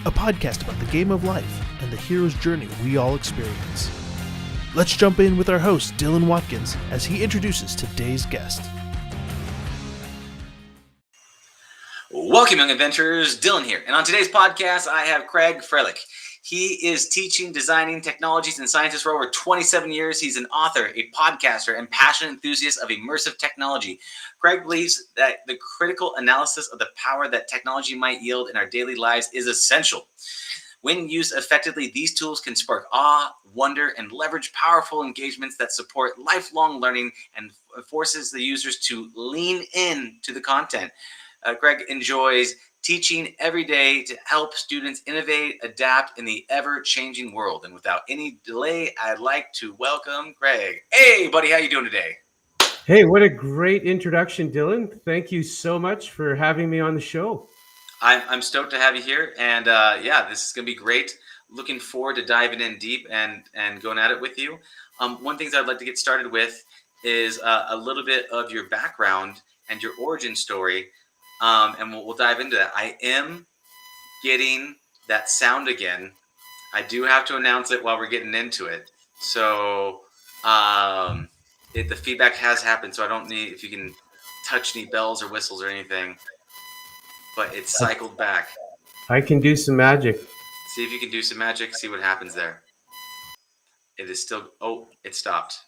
a podcast about the game of life and the hero's journey we all experience. Let's jump in with our host, Dylan Watkins, as he introduces today's guest. Welcome, young adventurers. Dylan here. And on today's podcast, I have Craig Frehlich. He is teaching, designing technologies and scientists for over 27 years. He's an author, a podcaster, and passionate enthusiast of immersive technology. Craig believes that the critical analysis of the power that technology might yield in our daily lives is essential. When used effectively, these tools can spark awe, wonder, and leverage powerful engagements that support lifelong learning and forces the users to lean in to the content. Greg enjoys teaching every day to help students innovate, adapt in the ever-changing world. And without any delay, I'd like to welcome Greg. Hey, buddy, how you doing today? Hey, what a great introduction, Dylan. Thank you so much for having me on the show. I'm stoked to have you here. And this is going to be great. Looking forward to diving in deep and going at it with you. One thing I'd like to get started with is a little bit of your background and your origin story. And we'll dive into that. I am getting that sound again. I do have to announce it while we're getting into it. So the feedback has happened, so I don't need if you can touch any bells or whistles or anything. But it's cycled back. I can do some magic. See if you can do some magic. See what happens there. It is still. Oh, it stopped.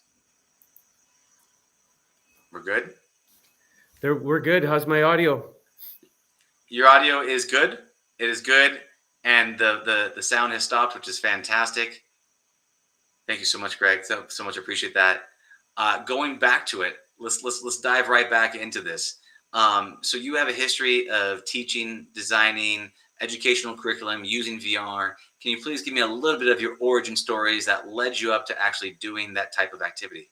We're good? We're good. How's my audio? Your audio is good. It is good, and the sound has stopped, which is fantastic. Thank you so much, Greg. So much appreciate that. Going back to it, let's dive right back into this. So you have a history of teaching, designing, educational curriculum using VR. Can you please give me a little bit of your origin stories that led you up to actually doing that type of activity?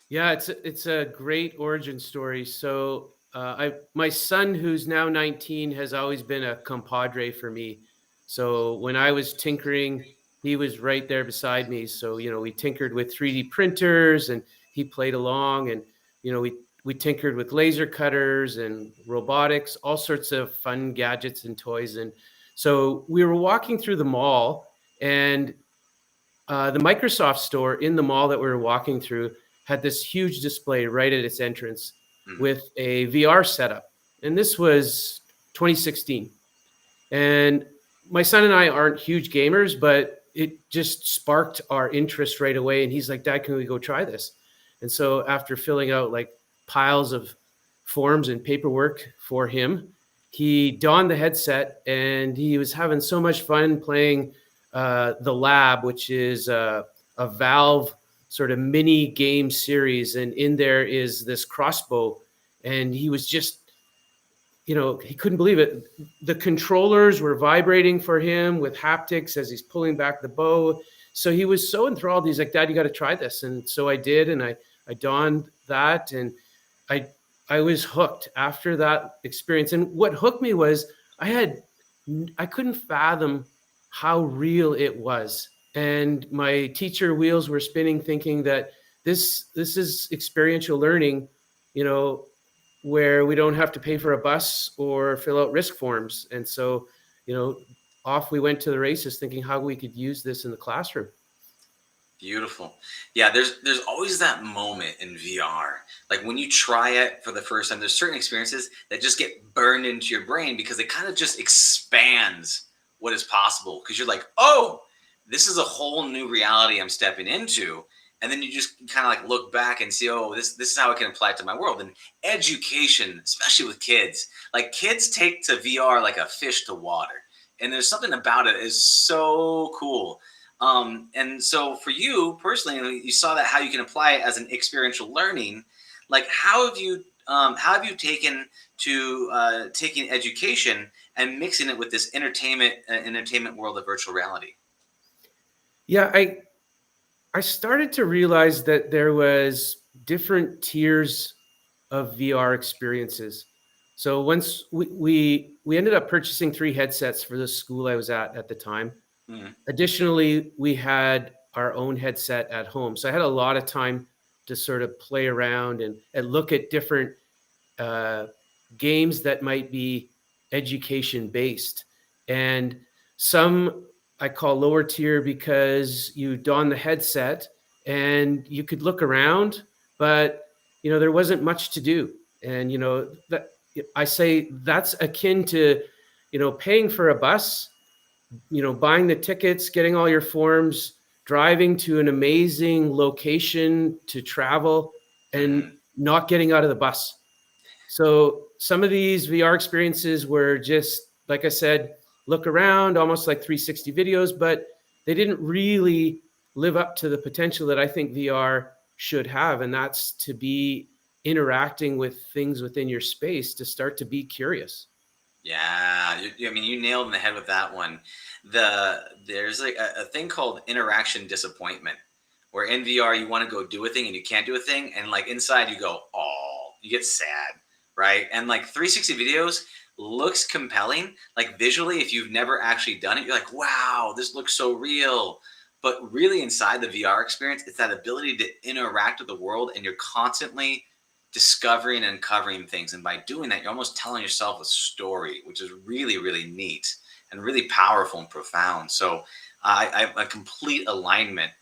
Yeah, it's a great origin story. So my son, who's now 19, has always been a compadre for me. So when I was tinkering, he was right there beside me. So, we tinkered with 3D printers and he played along, and, we tinkered with laser cutters and robotics, all sorts of fun gadgets and toys. And so we were walking through the mall, and the Microsoft store in the mall that we were walking through had this huge display right at its entrance with a VR setup. And this was 2016. And my son and I aren't huge gamers, but it just sparked our interest right away. And he's like, "Dad, can we go try this?" And so after filling out like piles of forms and paperwork for him, he donned the headset and he was having so much fun playing the Lab, which is a Valve sort of mini game series. And in there is this crossbow. And he was just, he couldn't believe it. The controllers were vibrating for him with haptics as he's pulling back the bow. So he was so enthralled. He's like, "Dad, you got to try this." And so I did. And I donned that. And I was hooked after that experience. And what hooked me was I couldn't fathom how real it was. And my teacher wheels were spinning, thinking that this is experiential learning, where we don't have to pay for a bus or fill out risk forms. And so, off we went to the races, thinking how we could use this in the classroom. Beautiful. Yeah, there's always that moment in VR. Like when you try it for the first time, there's certain experiences that just get burned into your brain because it kind of just expands what is possible. Because you're like, oh, this is a whole new reality I'm stepping into. And then you just kind of like look back and see, oh, this is how it can apply to my world. And education, especially with kids, like kids take to VR like a fish to water. And there's something about it is so cool. And so for you personally, you saw that how you can apply it as an experiential learning. Like how have you taken to taking education and mixing it with this entertainment world of virtual reality? Yeah, I started to realize that there was different tiers of VR experiences. So once we ended up purchasing 3 headsets for the school I was at the time. Additionally, we had our own headset at home. So I had a lot of time to sort of play around and look at different games that might be education based. And some I call lower tier because you don the headset and you could look around, but there wasn't much to do. And that I say that's akin to paying for a bus, buying the tickets, getting all your forms, driving to an amazing location to travel, and not getting out of the bus. So some of these VR experiences were just, like I said, look around, almost like 360 videos, but they didn't really live up to the potential that I think VR should have. And that's to be interacting with things within your space, to start to be curious. Yeah, I mean, you nailed in the head with that one. There's like a thing called interaction disappointment, where in VR you want to go do a thing and you can't do a thing, and like inside you go, oh, you get sad, right? And like 360 videos looks compelling, like visually. If you've never actually done it, you're like, wow, this looks so real. But really, inside the VR experience, it's that ability to interact with the world, and you're constantly discovering and uncovering things. And by doing that, you're almost telling yourself a story, which is really, really neat and really powerful and profound. So I have a complete alignment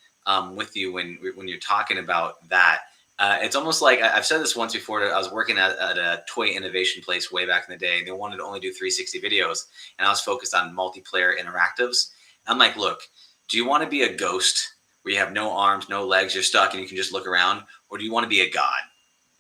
with you when you're talking about that. It's almost like I've said this once before. I was working at a toy innovation place way back in the day. They wanted to only do 360 videos, and I was focused on multiplayer interactives. I'm like, look, do you want to be a ghost where you have no arms, no legs, you're stuck, and you can just look around? Or do you want to be a god?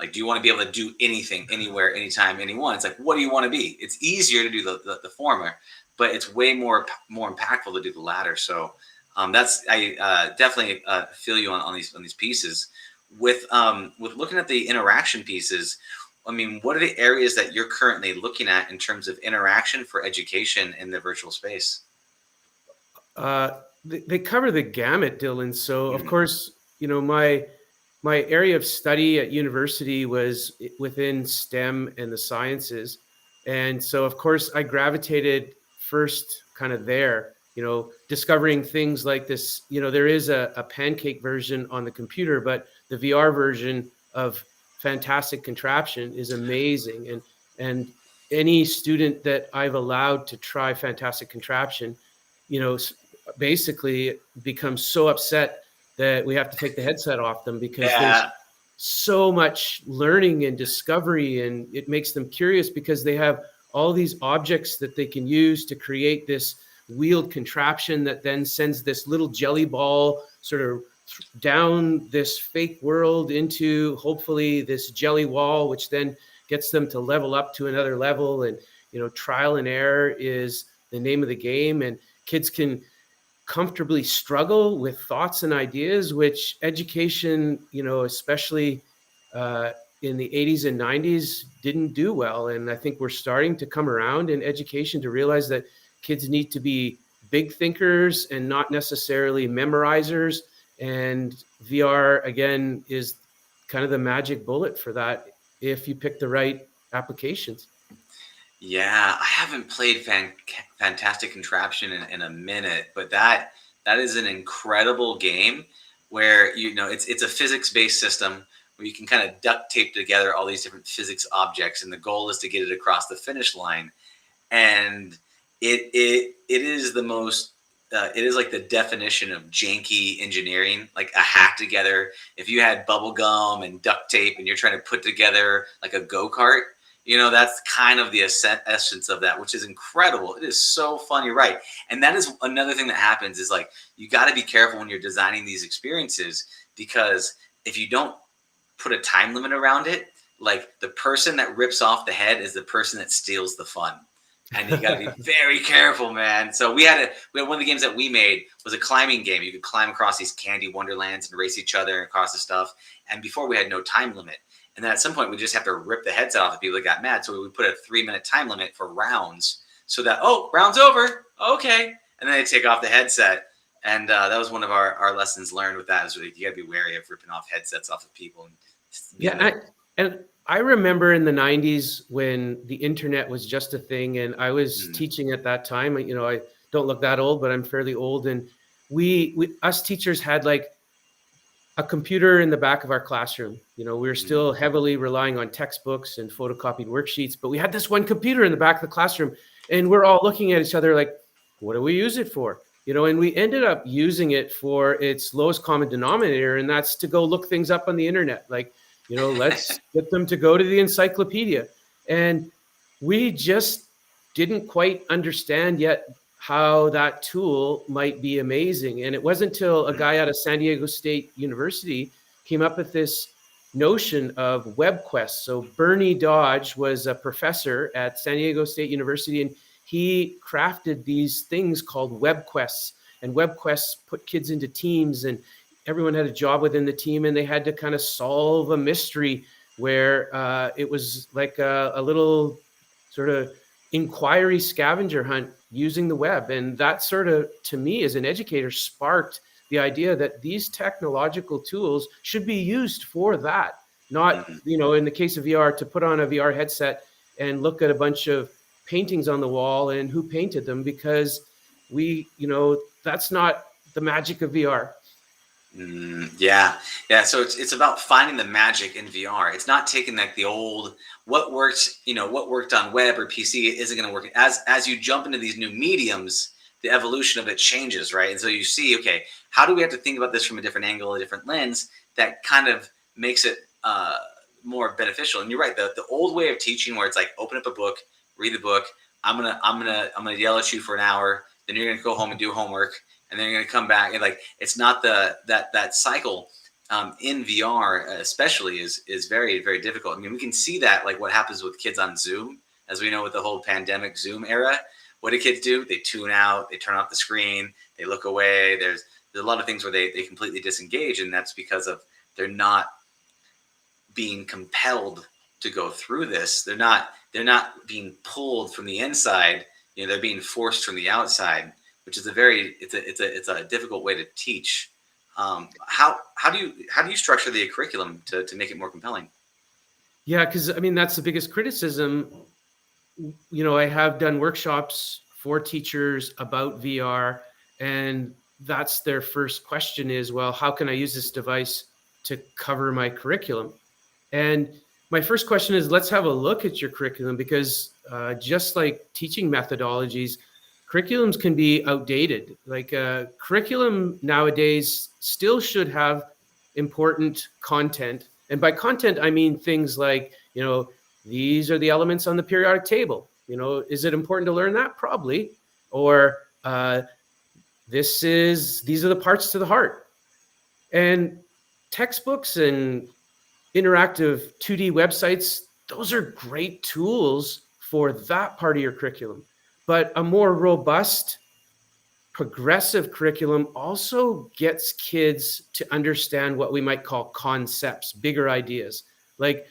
Like, do you want to be able to do anything, anywhere, anytime, anyone? It's like, what do you want to be? It's easier to do the former, but it's way more impactful to do the latter. So I definitely feel you on these pieces. With looking at the interaction pieces, I mean, what are the areas that you're currently looking at in terms of interaction for education in the virtual space? They cover the gamut, Dylan. So of course, my area of study at university was within STEM and the sciences. And so, of course, I gravitated first kind of there, discovering things like this. There is a pancake version on the computer, but the VR version of Fantastic Contraption is amazing. And any student that I've allowed to try Fantastic Contraption, basically becomes so upset that we have to take the headset off them, because there's so much learning and discovery, and it makes them curious because they have all these objects that they can use to create this wheeled contraption that then sends this little jelly ball sort of down this fake world into hopefully this jelly wall, which then gets them to level up to another level. And trial and error is the name of the game, and kids can comfortably struggle with thoughts and ideas, which education, especially in the 80s and 90s, didn't do well. And I think we're starting to come around in education to realize that kids need to be big thinkers and not necessarily memorizers. And VR, again, is kind of the magic bullet for that if you pick the right applications. Yeah, I haven't played Fantastic Contraption in a minute, but that is an incredible game where it's a physics-based system where you can kind of duct tape together all these different physics objects, and the goal is to get it across the finish line. And it is the most it is like the definition of janky engineering, like a hack together. If you had bubble gum and duct tape and you're trying to put together like a go-kart, that's kind of the essence of that, which is incredible. It is so fun. You're right. And that is another thing that happens is like, you got to be careful when you're designing these experiences, because if you don't put a time limit around it, like the person that rips off the head is the person that steals the fun. And you got to be very careful, man. So we had one of the games that we made was a climbing game. You could climb across these candy wonderlands and race each other across the stuff. And before we had no time limit. And then at some point, we just have to rip the headset off of people that got mad. So we put a 3-minute time limit for rounds so that, round's over. Okay. And then they take off the headset. And that was one of our lessons learned with that. Is you got to be wary of ripping off headsets off of people. And I remember in the 90s when the internet was just a thing, and I was teaching at that time. I don't look that old, but I'm fairly old. And us teachers had like a computer in the back of our classroom. We were still heavily relying on textbooks and photocopied worksheets, but we had this one computer in the back of the classroom, And we're all looking at each other like, what do we use it for? And we ended up using it for its lowest common denominator, and that's to go look things up on the internet. Like, let's get them to go to the encyclopedia. And we just didn't quite understand yet how that tool might be amazing. And it wasn't until a guy out of San Diego State University came up with this notion of Webquests. So Bernie Dodge was a professor at San Diego State University, and he crafted these things called Webquests. And Webquests put kids into teams, and everyone had a job within the team, and they had to kind of solve a mystery where it was like a little sort of inquiry scavenger hunt using the web. And that sort of, to me as an educator, sparked the idea that these technological tools should be used for that, not, in the case of VR, to put on a VR headset and look at a bunch of paintings on the wall and who painted them, because that's not the magic of VR. Yeah. So it's about finding the magic in VR. It's not taking like the old, what worked on web or PC isn't going to work. As you jump into these new mediums, the evolution of it changes, right? And so you see, okay, how do we have to think about this from a different angle, a different lens that kind of makes it more beneficial? And you're right, the old way of teaching, where it's like open up a book, read the book. I'm gonna yell at you for an hour, then you're gonna go home and do homework, and then you're gonna come back, and like it's not that cycle. In VR especially is very, very difficult. I mean, we can see that, like what happens with kids on Zoom, as we know with the whole pandemic Zoom era. What do kids do? They tune out, they turn off the screen, they look away. There's a lot of things where they completely disengage, and that's because of they're not being compelled to go through this. They're not being pulled from the inside. They're being forced from the outside, which is it's a difficult way to teach. How do you structure the curriculum to make it more compelling? Yeah, because I mean, that's the biggest criticism. I have done workshops for teachers about VR, and that's their first question is, well, how can I use this device to cover my curriculum? And my first question is, let's have a look at your curriculum, because just like teaching methodologies, curriculums can be outdated. Like curriculum nowadays still should have important content. And by content, I mean things like, these are the elements on the periodic table. Is it important to learn that? Probably. Or these are the parts to the heart. And textbooks and interactive 2D websites, those are great tools for that part of your curriculum. But a more robust, progressive curriculum also gets kids to understand what we might call concepts, bigger ideas, like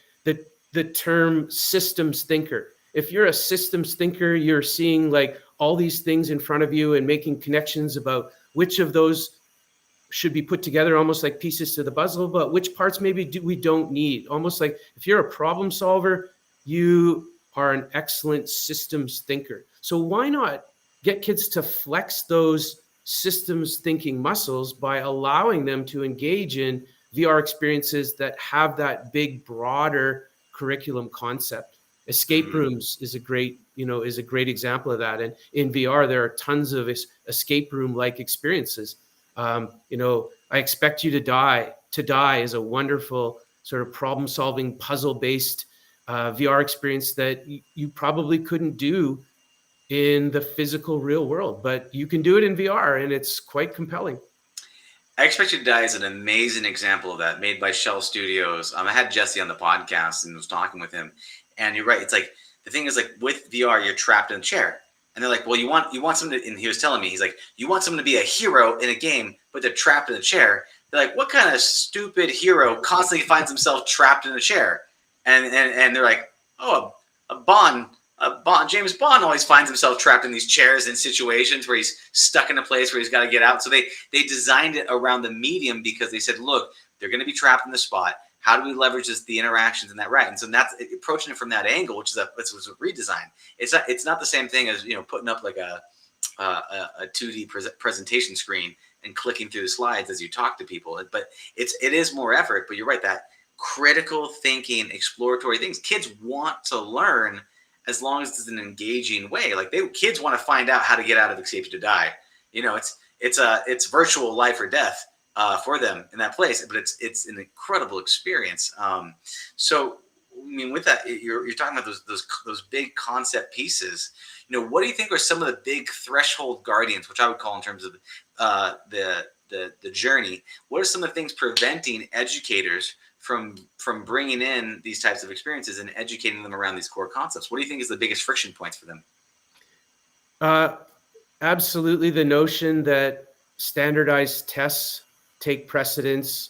the term systems thinker. If you're a systems thinker, you're seeing like all these things in front of you and making connections about which of those should be put together, almost like pieces to the puzzle, but which parts maybe we don't need. Almost like if you're a problem solver, you are an excellent systems thinker. So why not get kids to flex those systems thinking muscles by allowing them to engage in VR experiences that have that big, broader curriculum concept? Escape rooms is a great example of that. And in VR, there are tons of escape room-like experiences. I expect you to die. To die is a wonderful sort of problem-solving, puzzle-based VR experience that you probably couldn't do in the physical real world, but you can do it in VR, and it's quite compelling. I Expect You to Die is an amazing example of that, made by Shell Studios. I had Jesse on the podcast and was talking with him, and you're right. It's like the thing is, like with VR, you're trapped in a chair, and they're like, "Well, you want someone to," and he was telling me, he's like, "You want someone to be a hero in a game, but they're trapped in a chair." They're like, "What kind of stupid hero constantly finds himself trapped in a chair?" And they're like, "Oh, James Bond always finds himself trapped in these chairs in situations where he's stuck in a place where he's got to get out." So they designed it around the medium because they said, look, they're going to be trapped in the spot. How do we leverage the interactions in that right? And so that's approaching it from that angle, which is a redesign. It's not the same thing as putting up like a 2D presentation screen and clicking through the slides as you talk to people. But it is more effort. But you're right, that critical thinking, exploratory things. Kids want to learn as long as it's an engaging way. Like kids want to find out how to get out of Escape to Die. It's virtual life or death for them in that place, but it's an incredible experience. So I mean, with that, you're talking about those big concept pieces. What do you think are some of the big threshold guardians, which I would call in terms of the journey? What are some of the things preventing educators from bringing in these types of experiences and educating them around these core concepts? What do you think is the biggest friction points for them? Absolutely, the notion that standardized tests take precedence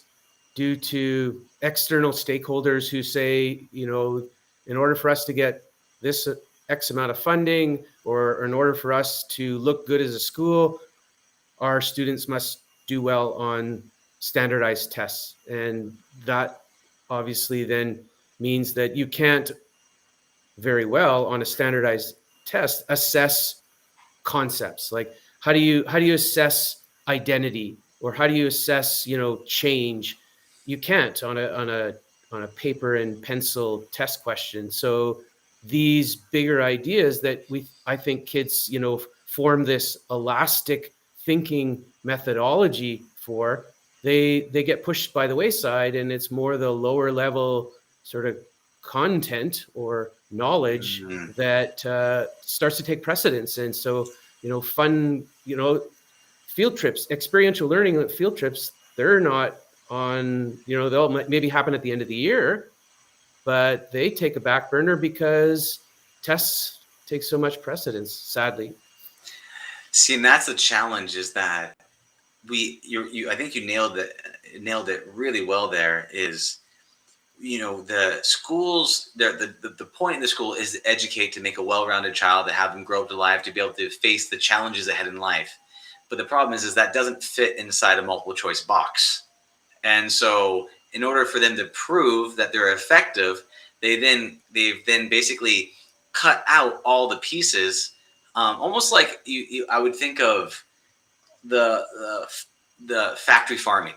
due to external stakeholders who say, in order for us to get this X amount of funding, or in order for us to look good as a school, our students must do well on standardized tests. And that obviously then means that you can't very well on a standardized test assess concepts. Like how do you assess identity, or how do you assess change? You can't on a paper and pencil test question. So these bigger ideas that I think kids form this elastic thinking methodology for, they get pushed by the wayside, and it's more the lower level sort of content or knowledge that starts to take precedence. And so fun field trips, experiential learning field trips, they're not on, they'll maybe happen at the end of the year, but they take a back burner because tests take so much precedence, sadly. See, and that's the challenge, is that I think you nailed it really well there. Is the schools, the point in the school is to educate, to make a well-rounded child, to have them grow up to life, to be able to face the challenges ahead in life. But the problem is that doesn't fit inside a multiple choice box. And so in order for them to prove that they're effective, they've then basically cut out all the pieces, almost like I would think of the factory farming,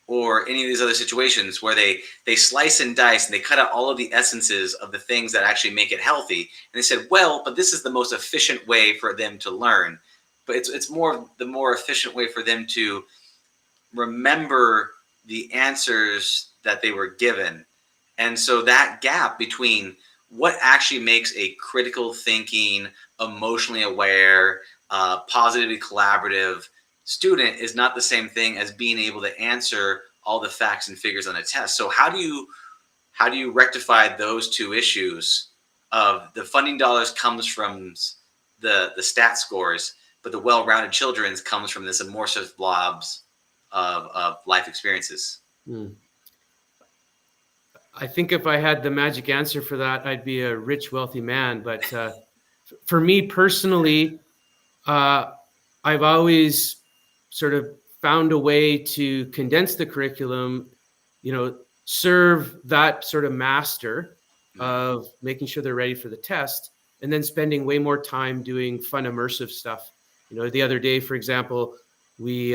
or any of these other situations where they slice and dice and they cut out all of the essences of the things that actually make it healthy. And they said, well, but this is the most efficient way for them to learn. But it's the more efficient way for them to remember the answers that they were given. And so that gap between what actually makes a critical thinking, emotionally aware, positively collaborative student is not the same thing as being able to answer all the facts and figures on a test. So how do you rectify those two issues of the funding dollars comes from the stat scores, but the well-rounded children's comes from this immersive blobs of life experiences? I think if I had the magic answer for that, I'd be a rich, wealthy man. But for me personally, I've always sort of found a way to condense the curriculum, serve that sort of master of making sure they're ready for the test, and then spending way more time doing fun, immersive stuff. The other day, for example, we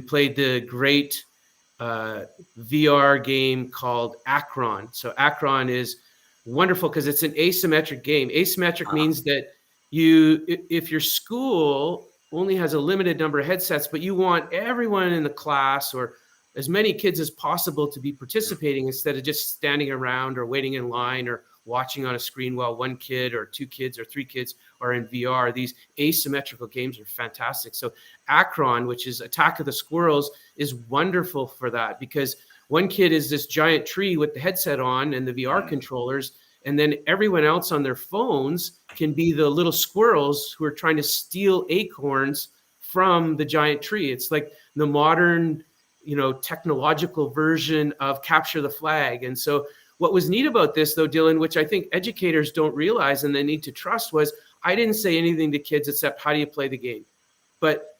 played the great VR game called Akron. So Akron is wonderful because it's an asymmetric game. Asymmetric means that if your school only has a limited number of headsets, but you want everyone in the class or as many kids as possible to be participating instead of just standing around or waiting in line or watching on a screen while one kid or two kids or three kids are in VR. These asymmetrical games are fantastic. So Akron, which is Attack of the Squirrels, is wonderful for that, because one kid is this giant tree with the headset on and the VR controllers, and then everyone else on their phones can be the little squirrels who are trying to steal acorns from the giant tree. It's like the modern, technological version of capture the flag. And so what was neat about this, though, Dylan, which I think educators don't realize and they need to trust, was I didn't say anything to kids except, how do you play the game? But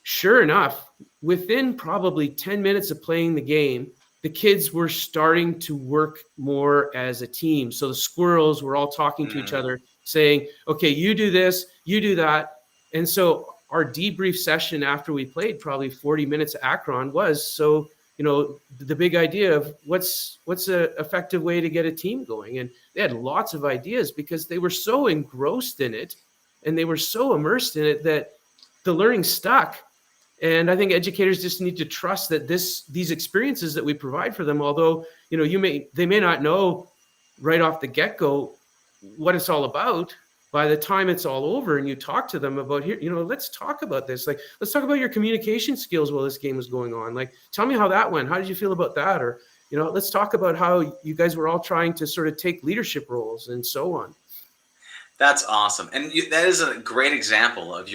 sure enough, within probably 10 minutes of playing the game, the kids were starting to work more as a team. So the squirrels were all talking to each other, saying, okay, you do this, you do that. And so our debrief session after we played probably 40 minutes of Akron was, so, the big idea of what's a effective way to get a team going. And they had lots of ideas because they were so engrossed in it and they were so immersed in it that the learning stuck. And I think educators just need to trust that these experiences that we provide for them, although, they may not know right off the get-go what it's all about. By the time it's all over and you talk to them about, here, let's talk about this. Like, let's talk about your communication skills while this game was going on. Like, tell me how that went. How did you feel about that? Or, let's talk about how you guys were all trying to sort of take leadership roles and so on. That's awesome. And that is a great example of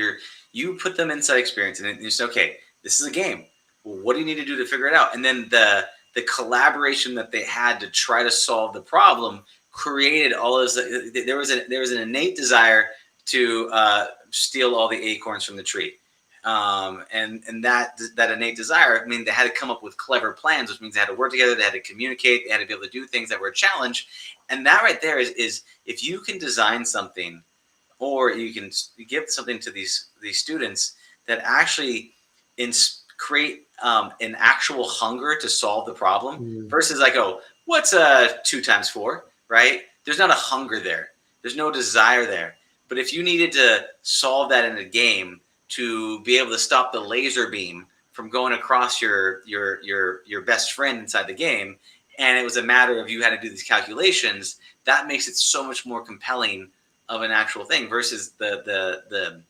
you put them inside experience and you say, okay, this is a game. Well, what do you need to do to figure it out? And then the collaboration that they had to try to solve the problem created all of this. There was an innate desire to steal all the acorns from the tree. And that innate desire, I mean, they had to come up with clever plans, which means they had to work together, they had to communicate, they had to be able to do things that were a challenge. And that right there is if you can design something or you can give something to these students that actually create an actual hunger to solve the problem versus like, oh, what's 2 times 4, right? There's not a hunger there. There's no desire there. But if you needed to solve that in a game to be able to stop the laser beam from going across your best friend inside the game, and it was a matter of you had to do these calculations, that makes it so much more compelling of an actual thing versus the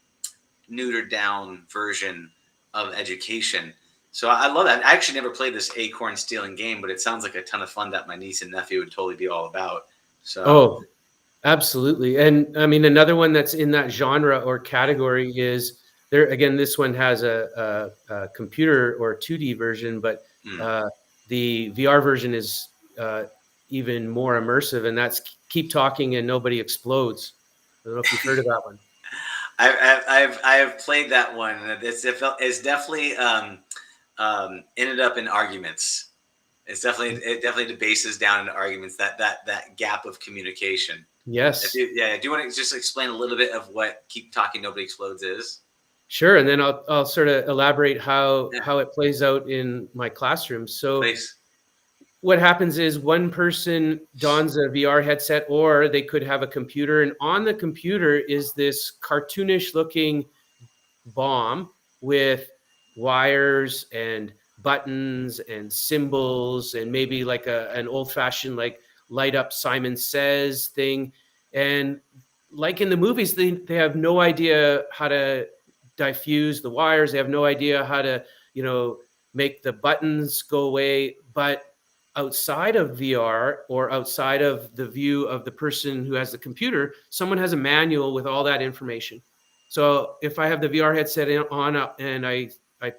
neutered down version of education. So I love that. I actually never played this acorn stealing game, but it sounds like a ton of fun that my niece and nephew would totally be all about. So absolutely. And I mean, another one that's in that genre or category is there. Again, this one has a computer or 2D version, but the VR version is even more immersive, and that's Keep Talking and Nobody Explodes. I don't know if you've heard of that one. I've played that one. It's definitely ended up in arguments. It definitely debases down into arguments. That gap of communication. Yes. Do you want to just explain a little bit of what Keep Talking Nobody Explodes is? Sure, and then I'll sort of elaborate how it plays out in my classroom. So. Please. What happens is one person dons a VR headset, or they could have a computer, and on the computer is this cartoonish looking bomb with wires and buttons and symbols and maybe like an old fashioned like light up Simon Says thing. And like in the movies, they have no idea how to diffuse the wires. They have no idea how to, make the buttons go away. But outside of VR or outside of the view of the person who has the computer, someone has a manual with all that information. So if I have the VR headset on and I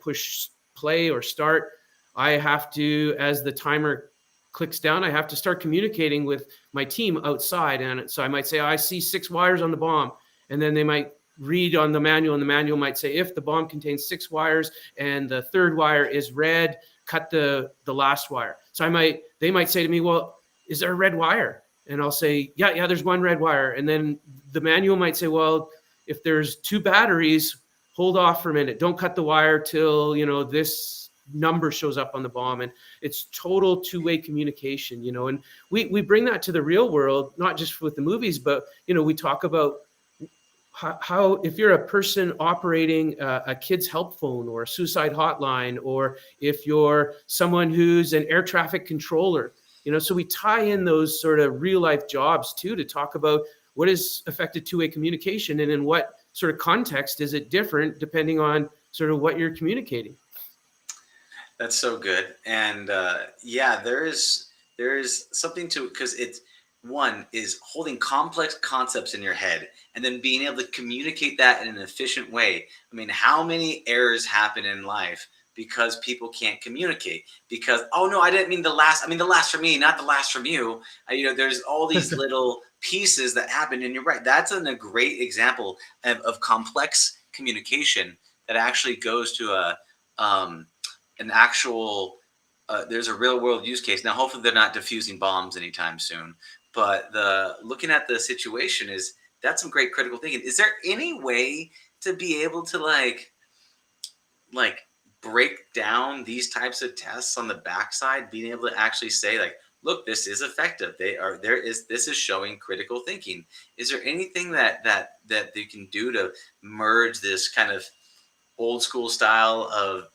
push play or start, I have to, as the timer clicks down, I have to start communicating with my team outside. And so I might say, I see 6 wires on the bomb. And then they might read on the manual, and the manual might say, if the bomb contains 6 wires and the 3rd wire is red, cut the last wire. So they might say to me, well, is there a red wire? And I'll say, yeah, there's 1 red wire. And then the manual might say, well, if there's 2 batteries, hold off for a minute. Don't cut the wire till, this number shows up on the bomb. And it's total 2-way communication, and we bring that to the real world, not just with the movies, but, we talk about how if you're a person operating a kid's help phone or a suicide hotline, or if you're someone who's an air traffic controller, so we tie in those sort of real life jobs too, to talk about what is effective 2-way communication and in what sort of context is it different depending on sort of what you're communicating. That's so good. And there is something to it, because it's one is holding complex concepts in your head and then being able to communicate that in an efficient way. I mean, how many errors happen in life because people can't communicate? Because, oh no, I didn't mean the last. I mean the last from me, not the last from you. There's all these little pieces that happen, and you're right. That's a great example of complex communication that actually goes to an actual. There's a real world use case. Now, hopefully, they're not diffusing bombs anytime soon. But looking at the situation that's some great critical thinking. Is there any way to be able to like break down these types of tests on the backside, being able to actually say like, look, this is effective. This is showing critical thinking. Is there anything that you can do to merge this kind of old school style of,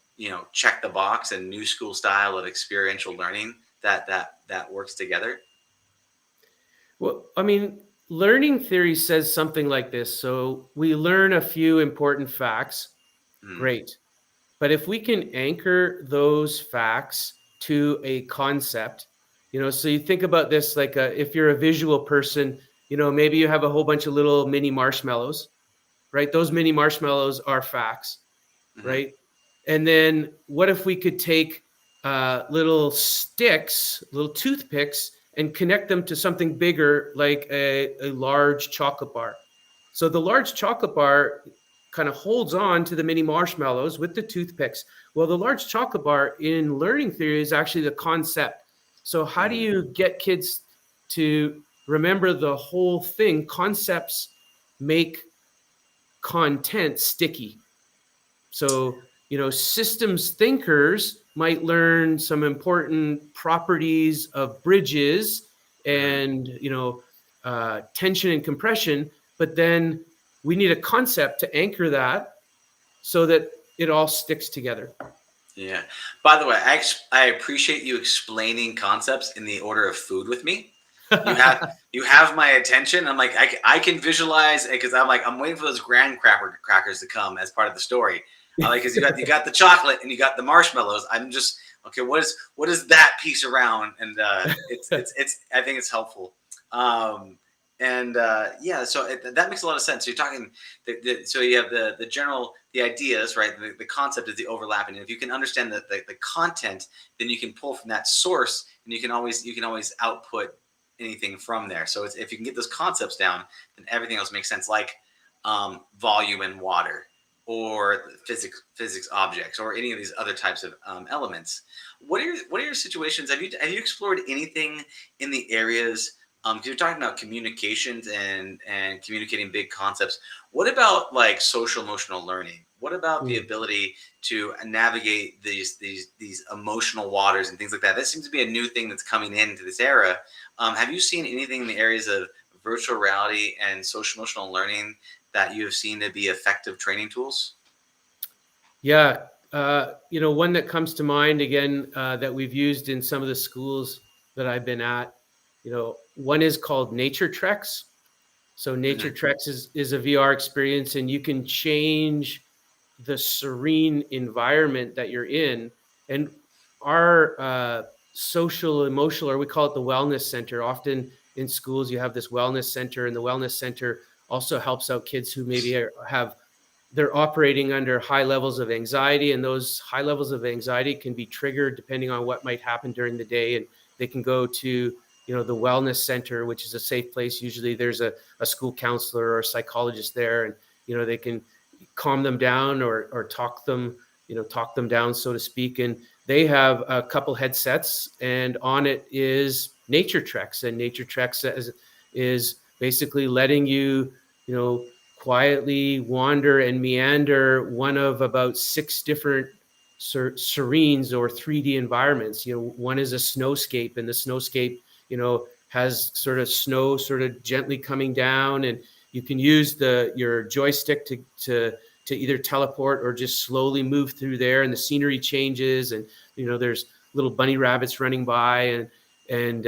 check the box and new school style of experiential learning that works together? Well, I mean, learning theory says something like this. So we learn a few important facts. Mm, Great. But if we can anchor those facts to a concept, so you think about this like if you're a visual person, maybe you have a whole bunch of little mini marshmallows, right? Those mini marshmallows are facts, hmm right? And then what if we could take little sticks, little toothpicks, and connect them to something bigger, like a large chocolate bar? So the large chocolate bar kind of holds on to the mini marshmallows with the toothpicks. Well, the large chocolate bar in learning theory is actually the concept. So how do hmm you get kids to remember the whole thing? Concepts make content sticky. So, systems thinkers might learn some important properties of bridges hmm and, tension and compression, but then we need a concept to anchor that so that it all sticks together. Yeah. By the way, I appreciate you explaining concepts in the order of food with me. You have you have my attention. I'm like I can visualize because I'm waiting for those graham crackers to come as part of the story. I like because you got the chocolate and you got the marshmallows. I'm just okay. What is that piece around? And it's I think it's helpful. And yeah, so that makes a lot of sense. So you're talking so you have the general the ideas, right? The concept is the overlapping, and if you can understand the content, then you can pull from that source, and you can always output anything from there. So if you can get those concepts down, then everything else makes sense, like volume and water, or physics objects, or any of these other types of elements. What are your situations? Have you explored anything in the areas? Because you're talking about communications and communicating big concepts. What about like social emotional learning? What about the Mm. ability to navigate these emotional waters and things like that? That seems to be a new thing that's coming into this era. Have you seen anything in the areas of virtual reality and social emotional learning that you have seen to be effective training tools? Yeah. One that comes to mind again that we've used in some of the schools that I've been at, one is called Nature Treks. So Nature hmm Treks is a VR experience, and you can change the serene environment that you're in. And our social emotional, or we call it the wellness center. Often in schools, you have this wellness center, and the wellness center also helps out kids who maybe they're operating under high levels of anxiety, and those high levels of anxiety can be triggered depending on what might happen during the day. And they can go to the wellness center, which is a safe place. Usually there's a school counselor or a psychologist there, and they can calm them down or talk them down, so to speak. And they have a couple headsets, and on it is Nature Treks. And Nature Treks is basically letting you know quietly wander and meander one of about six different serenes or 3D environments. One is a snowscape, and the snowscape has sort of snow sort of gently coming down, and you can use your joystick to either teleport or just slowly move through there, and the scenery changes, and there's little bunny rabbits running by, and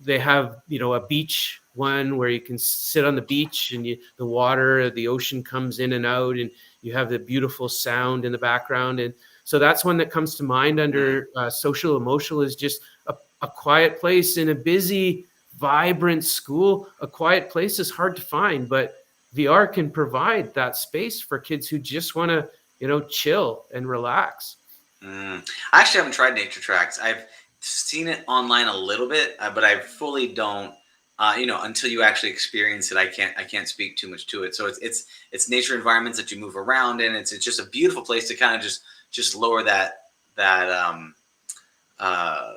they have a beach one where you can sit on the beach, and the water, the ocean comes in and out, and you have the beautiful sound in the background. And so that's one that comes to mind under social emotional, is just a quiet place in a busy, vibrant school. A quiet place is hard to find, but VR can provide that space for kids who just want to chill and relax. I actually haven't tried Nature Tracks. I've seen it online a little bit, but I fully don't. Until you actually experience it, I can't speak too much to it. So it's nature environments that you move around in. It's just a beautiful place to kind of just lower that uh,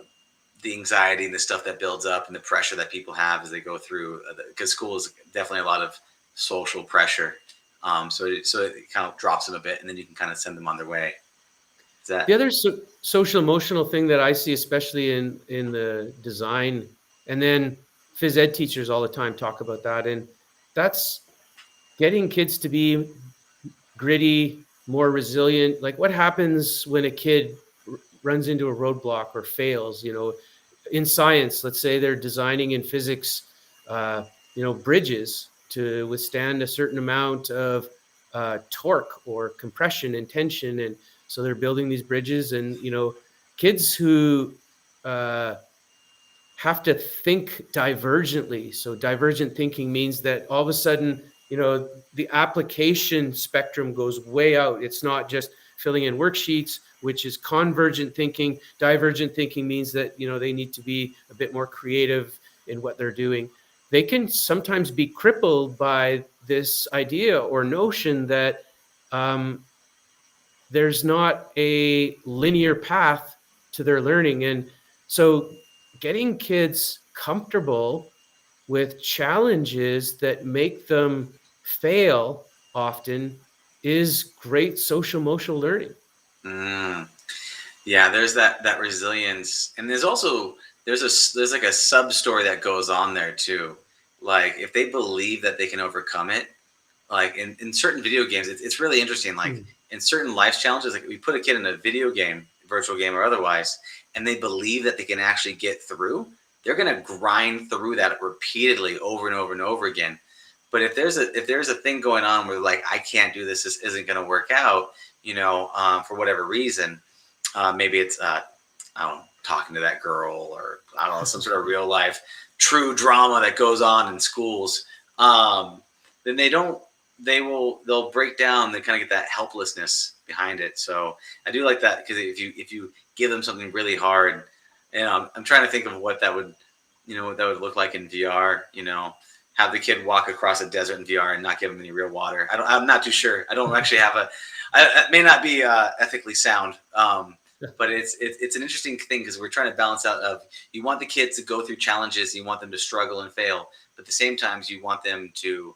the anxiety and the stuff that builds up and the pressure that people have as they go through. Because school is definitely a lot of social pressure. So it kind of drops them a bit, and then you can kind of send them on their way. The other social emotional thing that I see, especially in the design, and then phys ed teachers all the time talk about that, and that's getting kids to be gritty, more resilient. Like, what happens when a kid runs into a roadblock or fails? In science, let's say they're designing in physics, bridges to withstand a certain amount of torque or compression and tension, and so they're building these bridges. And kids who have to think divergently. So divergent thinking means that all of a sudden, the application spectrum goes way out. It's not just filling in worksheets, which is convergent thinking. Divergent thinking means that, they need to be a bit more creative in what they're doing. They can sometimes be crippled by this idea or notion that there's not a linear path to their learning. And so getting kids comfortable with challenges that make them fail often is great social emotional learning. Yeah, there's that resilience, and there's like a sub story that goes on there too. Like, if they believe that they can overcome it, like in certain video games, it's really interesting. Like in certain life challenges, like we put a kid in a video game, virtual game or otherwise, and they believe that they can actually get through, they're going to grind through that repeatedly over and over and over again. But if there's a thing going on where, like, I can't do this isn't going to work out, for whatever reason, maybe it's I don't know, talking to that girl, or I don't know, some sort of real life true drama that goes on in schools, then they'll break down. They kind of get that helplessness behind it. So I do like that, because if you give them something really hard, and I'm trying to think of what that would look like in VR. Have the kid walk across a desert in VR and not give him any real water. I'm not too sure. I don't actually have it may not be ethically sound, but it's an interesting thing, because we're trying to balance out of, you want the kids to go through challenges, you want them to struggle and fail, but at the same time you want them to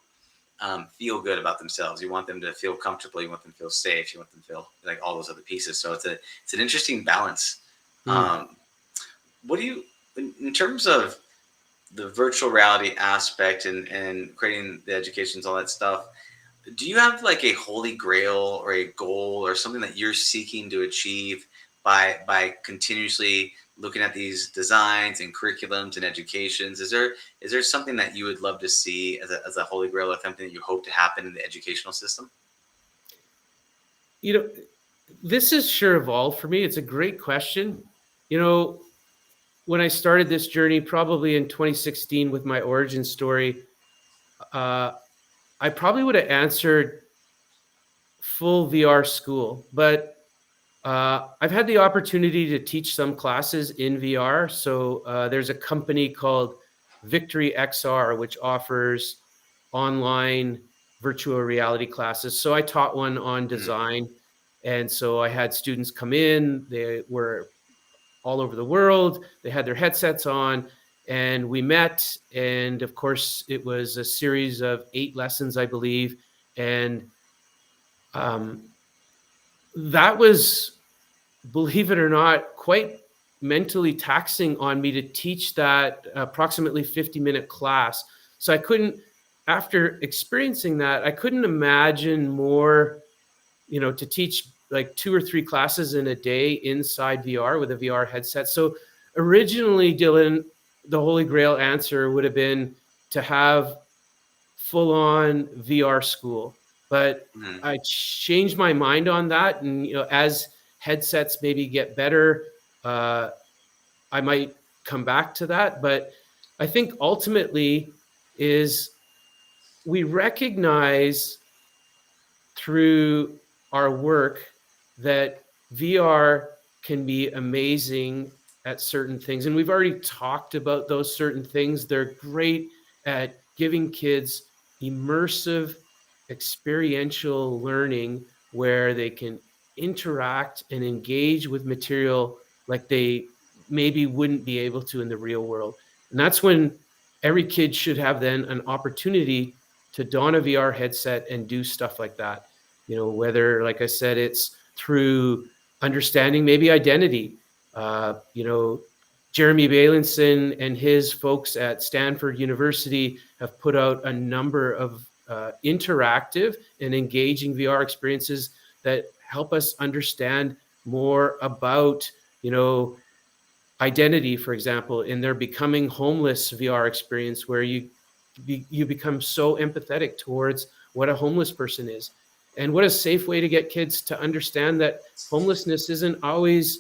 feel good about themselves. You want them to feel comfortable. You want them to feel safe. You want them to feel like all those other pieces. So it's an interesting balance. What do you, in terms of the virtual reality aspect and creating the educations, all that stuff, do you have like a holy grail or a goal or something that you're seeking to achieve by continuously looking at these designs and curriculums and educations? Is there something that you would love to see as a holy grail, or something that you hope to happen in the educational system? This has sure evolved for me. It's a great question. When I started this journey, probably in 2016 with my origin story, I probably would have answered full VR school, but I've had the opportunity to teach some classes in VR. So there's a company called Victory XR, which offers online virtual reality classes. So I taught one on design. And so I had students come in, they were all over the world, they had their headsets on, and we met. And of course, it was a series of 8 lessons, I believe. And that was, believe it or not, quite mentally taxing on me to teach that approximately 50-minute class. So I couldn't, after experiencing that, I couldn't imagine more, to teach like 2 or 3 classes in a day inside VR with a VR headset. So originally, Dylan, the Holy Grail answer would have been to have full-on VR school. But I changed my mind on that. And, as headsets maybe get better, I might come back to that. But I think ultimately is we recognize through our work that VR can be amazing at certain things. And we've already talked about those certain things. They're great at giving kids immersive, experiential learning where they can interact and engage with material like they maybe wouldn't be able to in the real world. And that's when every kid should have then an opportunity to don a VR headset and do stuff like that. Whether, like I said, it's through understanding maybe identity. Jeremy Bailenson and his folks at Stanford University have put out a number of interactive and engaging VR experiences that help us understand more about, identity, for example, in their Becoming Homeless VR experience, where you become so empathetic towards what a homeless person is. And what a safe way to get kids to understand that homelessness isn't always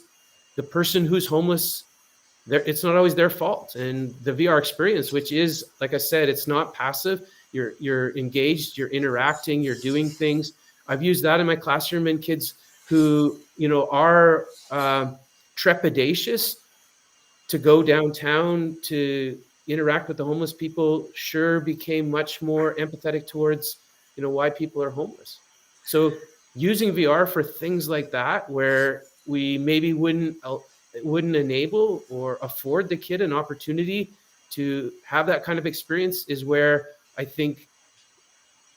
the person who's homeless. It's not always their fault. And the VR experience, which is, like I said, it's not passive. You're engaged, you're interacting, you're doing things. I've used that in my classroom, and kids who, are trepidatious to go downtown to interact with the homeless people sure became much more empathetic towards, why people are homeless. So using VR for things like that, where we maybe wouldn't enable or afford the kid an opportunity to have that kind of experience, is where I think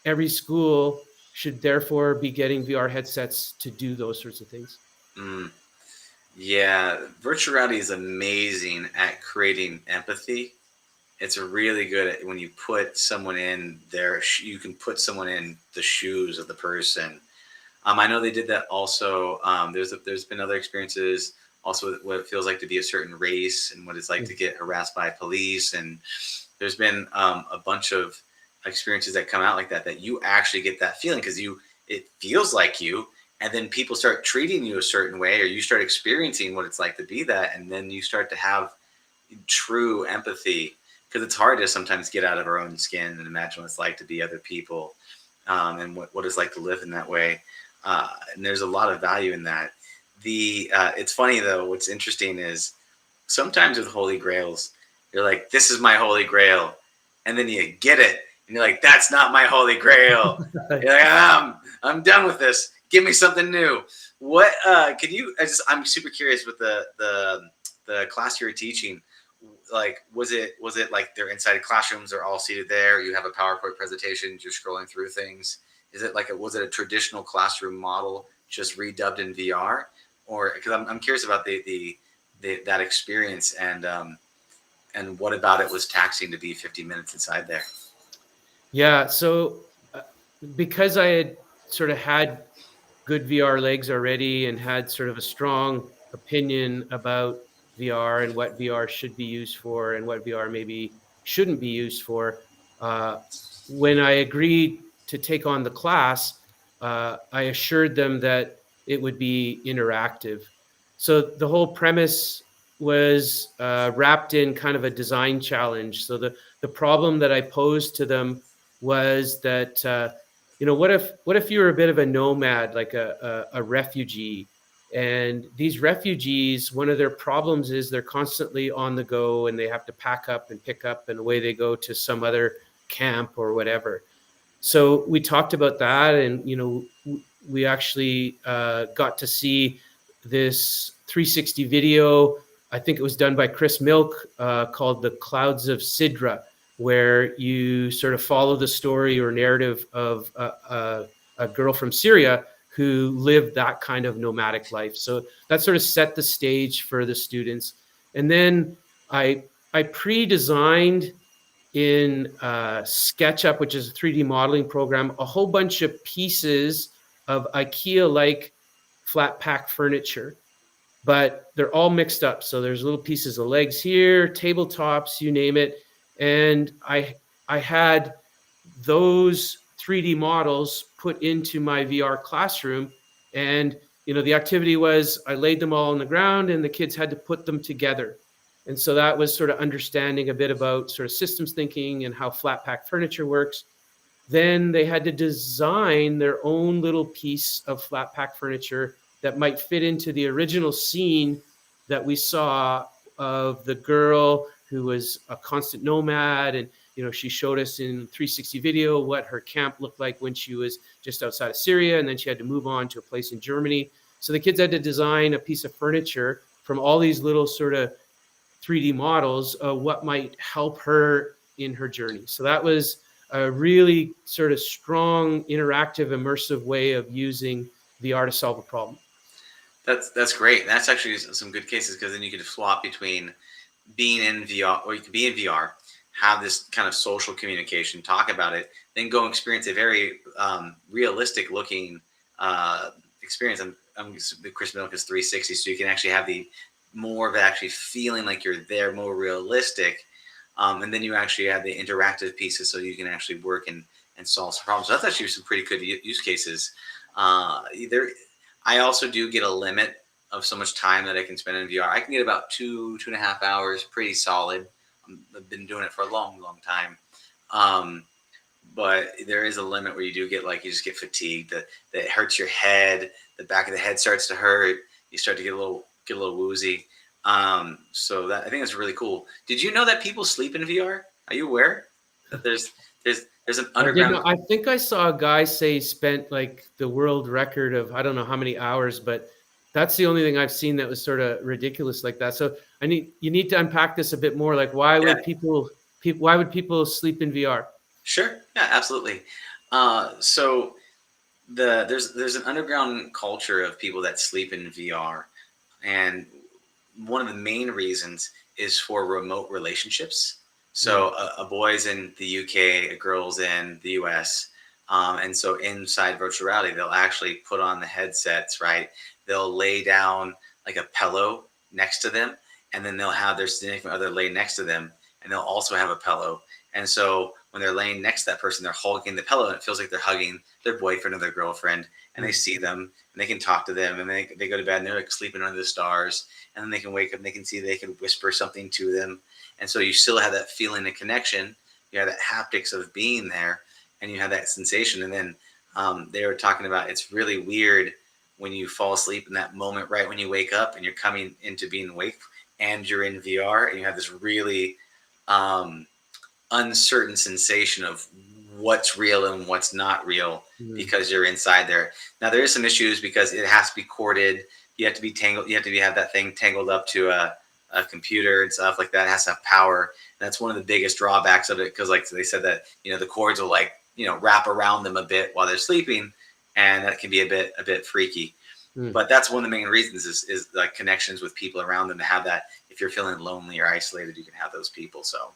every school should therefore be getting VR headsets to do those sorts of things. Yeah, virtual reality is amazing at creating empathy. It's really good at when you put someone in there, you can put someone in the shoes of the person. I know they did that also. There's been other experiences also with what it feels like to be a certain race and what it's like to get harassed by police. And there's been a bunch of experiences that come out like that you actually get that feeling because it feels like you. And then people start treating you a certain way, or you start experiencing what it's like to be that. And then you start to have true empathy, because it's hard to sometimes get out of our own skin and imagine what it's like to be other people, and what it's like to live in that way. And there's a lot of value in that. It's funny though, what's interesting is sometimes with Holy Grails, you're like, this is my Holy Grail. And then you get it and you're like, that's not my Holy Grail. You're like, I'm done with this. Give me something new. What could you? I'm super curious with the class you were teaching. Like, was it like they're inside classrooms? They're all seated there. You have a PowerPoint presentation. You're scrolling through things. Is it like was it a traditional classroom model just redubbed in VR, or because I'm curious about that experience and what about it was taxing to be 50 minutes inside there? Yeah. So because I had sort of had good VR legs already and had sort of a strong opinion about VR and what VR should be used for and what VR maybe shouldn't be used for, when I agreed to take on the class, I assured them that it would be interactive. So the whole premise was wrapped in kind of a design challenge. So the problem that I posed to them was that what if you were a bit of a nomad, like a refugee, and these refugees, one of their problems is they're constantly on the go and they have to pack up and pick up and away they go to some other camp or whatever. So we talked about that, and we actually got to see this 360 video. I think it was done by Chris Milk, called The Clouds of Sidra, where you sort of follow the story or narrative of a girl from Syria who lived that kind of nomadic life. So that sort of set the stage for the students. And then I pre-designed in SketchUp, which is a 3D modeling program, a whole bunch of pieces of IKEA-like flat pack furniture, but they're all mixed up. So there's little pieces of legs here, tabletops, you name it. And I had those 3D models put into my VR classroom. And, the activity was I laid them all on the ground and the kids had to put them together. And so that was sort of understanding a bit about sort of systems thinking and how flat pack furniture works. Then they had to design their own little piece of flat pack furniture that might fit into the original scene that we saw of the girl who was a constant nomad. And, she showed us in 360 video what her camp looked like when she was just outside of Syria. And then she had to move on to a place in Germany. So the kids had to design a piece of furniture from all these little sort of 3D models of what might help her in her journey. So that was a really sort of strong, interactive, immersive way of using VR to solve a problem. That's great. That's actually some good cases, because then you could swap between being in VR, or you could be in VR, have this kind of social communication, talk about it, then go experience a very realistic looking experience. The Chris Milk is 360, so you can actually have the more of actually feeling like you're there, more realistic. And then you actually have the interactive pieces, so you can actually work and solve some problems. So that's actually some pretty good use cases. There, I also do get a limit of so much time that I can spend in VR. I can get about 2.5 hours, pretty solid. I've been doing it for a long, long time. Um, but there is a limit where you do get, like, you just get fatigued. That it hurts your head. The back of the head starts to hurt. You start to get a little woozy. So that, I think that's really cool. Did you know that people sleep in VR? Are you aware that there's an underground? I think I saw a guy say he spent like the world record of, I don't know how many hours, but that's the only thing I've seen that was sort of ridiculous like that. So you need to unpack this a bit more. Like, why Yeah. would people sleep in VR? Sure. Yeah, absolutely. So there's an underground culture of people that sleep in VR, and one of the main reasons is for remote relationships. So a boy's in the UK, a girl's in the US, and so inside virtual reality, they'll actually put on the headsets, right? They'll lay down like a pillow next to them, and then they'll have their significant other lay next to them, and they'll also have a pillow. And so when they're laying next to that person, they're hugging the pillow, and it feels like they're hugging their boyfriend or their girlfriend, and they see them, and they can talk to them, and they go to bed, and they're like sleeping under the stars, and then they can wake up, and they can see, they can whisper something to them. And so you still have that feeling of connection. You have that haptics of being there, and you have that sensation. And then they were talking about, it's really weird when you fall asleep in that moment, right when you wake up and you're coming into being awake, and you're in VR, and you have this really uncertain sensation of what's real and what's not real, because you're inside there. Now there is some issues because it has to be corded. You have to be tangled. You have to have that thing tangled up to a computer and stuff like that. It has to have power. And that's one of the biggest drawbacks of it, because like they said that, the cords will wrap around them a bit while they're sleeping, and that can be a bit freaky. But that's one of the main reasons is like connections with people around them, to have that. If you're feeling lonely or isolated, you can have those people. So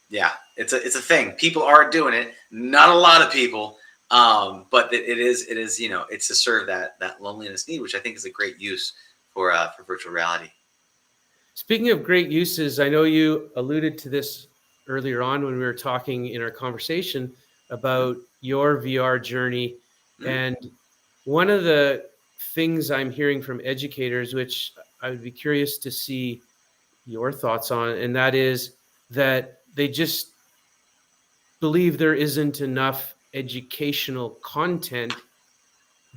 yeah, it's a thing. People are doing it. Not a lot of people, but it is it's to serve that loneliness need, which I think is a great use for virtual reality. Speaking of great uses, I know you alluded to this earlier on when we were talking in our conversation about your VR journey. And one of the things I'm hearing from educators, which I would be curious to see your thoughts on, and that is that they just believe there isn't enough educational content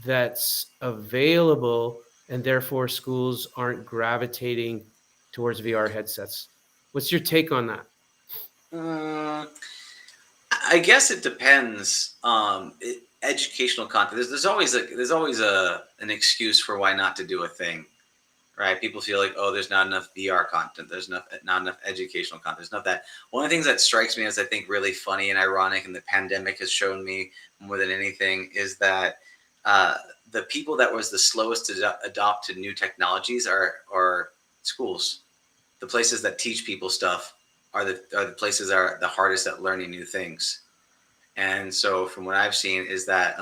that's available, and therefore schools aren't gravitating towards VR headsets. What's your take on that? I guess it depends. Educational content. There's always an excuse for why not to do a thing, right? People feel like, oh, there's not enough VR content. There's not enough educational content. There's not that. One of the things that strikes me as, I think, really funny and ironic, and the pandemic has shown me more than anything, is that the people that was the slowest to adopt to new technologies are schools. The places that teach people stuff are the places that are the hardest at learning new things. And so from what I've seen is that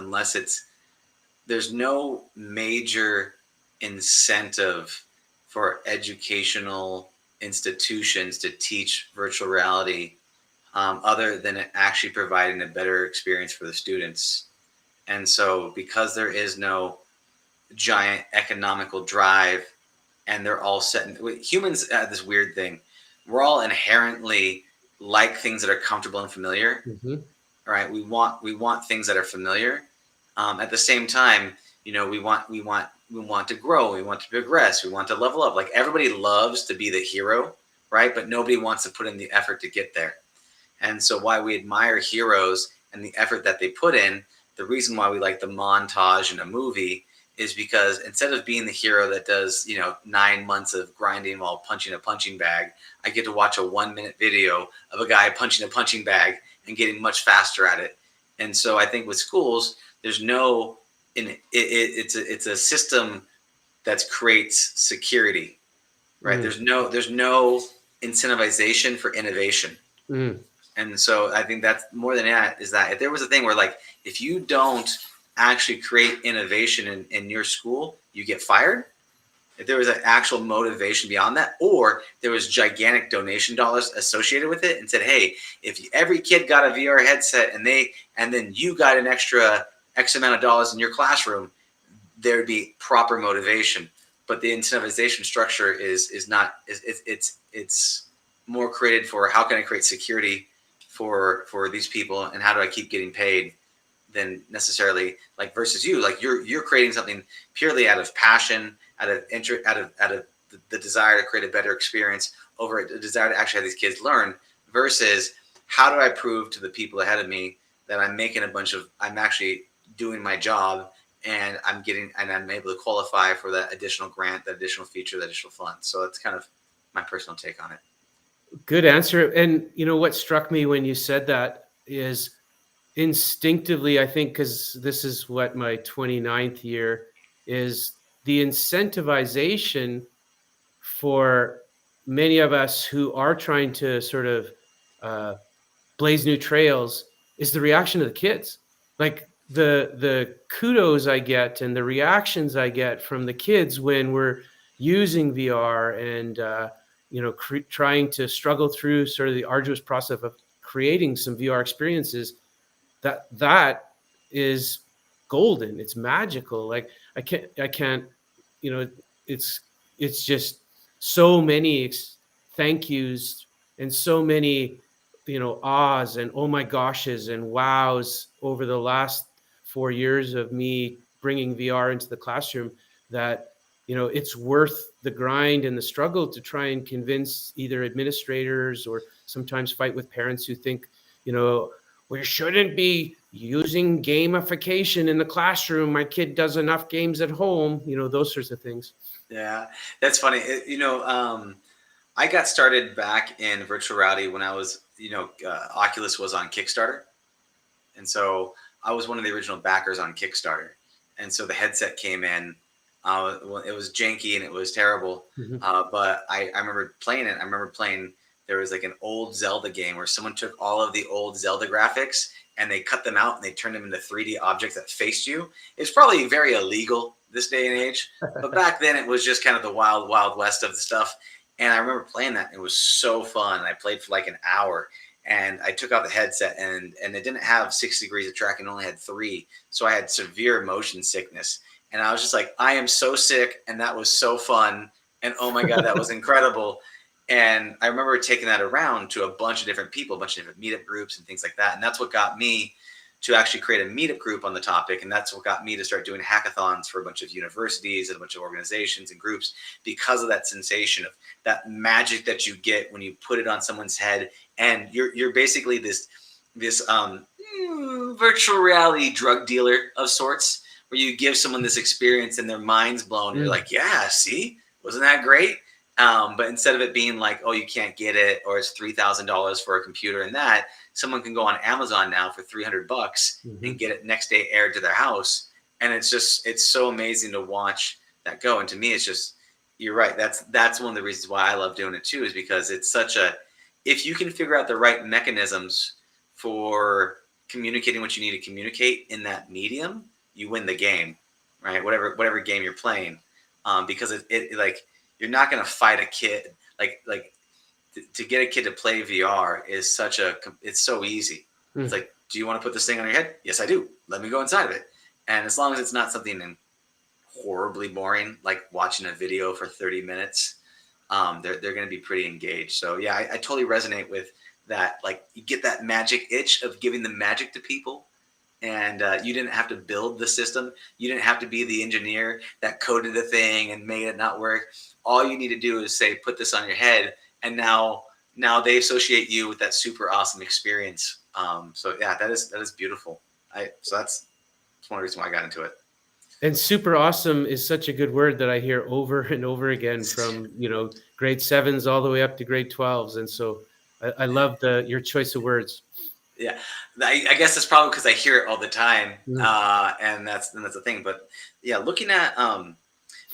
there's no major incentive for educational institutions to teach virtual reality, other than actually providing a better experience for the students. And so because there is no giant economical drive, and they're all humans have this weird thing. We're all inherently like things that are comfortable and familiar. All right. We want things that are familiar. At the same time, we want to grow. We want to progress. We want to level up. Like, everybody loves to be the hero, right? But nobody wants to put in the effort to get there. And so why we admire heroes and the effort that they put in, the reason why we like the montage in a movie, is because instead of being the hero that does, 9 months of grinding while punching a punching bag, I get to watch a 1-minute video of a guy punching a punching bag and getting much faster at it. And so I think with schools, there's it's a system that creates security, right? Mm. There's no incentivization for innovation. Mm. And so I think that's more than that, is that if there was a thing where, like, if you don't actually create innovation in your school, you get fired. If there was an actual motivation beyond that, or there was gigantic donation dollars associated with it and said, hey, if every kid got a VR headset and then you got an extra X amount of dollars in your classroom, there'd be proper motivation. But the incentivization structure is not, it's more created for how can I create security for these people and how do I keep getting paid, than necessarily like versus you, like you're creating something purely out of passion, out of interest, out of the desire to create a better experience over a desire to actually have these kids learn, versus how do I prove to the people ahead of me that I'm actually doing my job and I'm able to qualify for that additional grant, that additional feature, that additional fund. So that's kind of my personal take on it. Good answer. And what struck me when you said that is instinctively, I think, because this is what my 29th year is, the incentivization for many of us who are trying to sort of blaze new trails is the reaction of the kids. Like the kudos I get and the reactions I get from the kids when we're using VR and trying to struggle through sort of the arduous process of creating some VR experiences, that is golden. It's magical. Like I can't, it's just so many thank yous and so many, ahs and oh my goshes and wows over the last 4 years of me bringing VR into the classroom, that, it's worth the grind and the struggle to try and convince either administrators or sometimes fight with parents who think, we shouldn't be using gamification in the classroom. My kid does enough games at home, those sorts of things. Yeah, that's funny. I got started back in virtual reality when I was, Oculus was on Kickstarter. And so I was one of the original backers on Kickstarter. And so the headset came in. Well, it was janky and it was terrible. Mhm. But I remember playing it. I remember playing, there was like an old Zelda game where someone took all of the old Zelda graphics and they cut them out and they turned them into 3D objects that faced you. It's probably very illegal this day and age. But back then it was just kind of the wild, wild west of the stuff. And I remember playing that. It was so fun. I played for like an hour. And I took out the headset and it didn't have 6 degrees of tracking, it only had 3. So I had severe motion sickness. And I was just like, I am so sick. And that was so fun. And oh my God, that was incredible. And I remember taking that around to a bunch of different people, a bunch of different meetup groups and things like that. And that's what got me to actually create a meetup group on the topic. And that's what got me to start doing hackathons for a bunch of universities and a bunch of organizations and groups, because of that sensation of that magic that you get when you put it on someone's head. And you're basically this virtual reality drug dealer of sorts, where you give someone this experience and their mind's blown. And you're like, yeah, see, wasn't that great? But instead of it being like, oh, you can't get it, or it's $3,000 for a computer, and that someone can go on Amazon now for $300 and get it next day aired to their house. And it's so amazing to watch that go. And to me, it's just, you're right. That's one of the reasons why I love doing it too, is because it's if you can figure out the right mechanisms for communicating what you need to communicate in that medium, you win the game, right? Whatever game you're playing, because it like, you're not going to fight a kid. Like to get a kid to play VR is it's so easy. It's like, do you want to put this thing on your head? Yes, I do. Let me go inside of it. And as long as it's not something horribly boring, like watching a video for 30 minutes, they're going to be pretty engaged. So yeah, I totally resonate with that. Like, you get that magic itch of giving the magic to people. And you didn't have to build the system. You didn't have to be the engineer that coded the thing and made it not work. All you need to do is say, put this on your head. And now they associate you with that super awesome experience. So yeah, that is beautiful. So that's one reason why I got into it. And super awesome is such a good word that I hear over and over again from, grade 7s all the way up to grade 12s. And so I love your choice of words. Yeah, I guess that's probably because I hear it all the time, and that's the thing. But yeah, looking at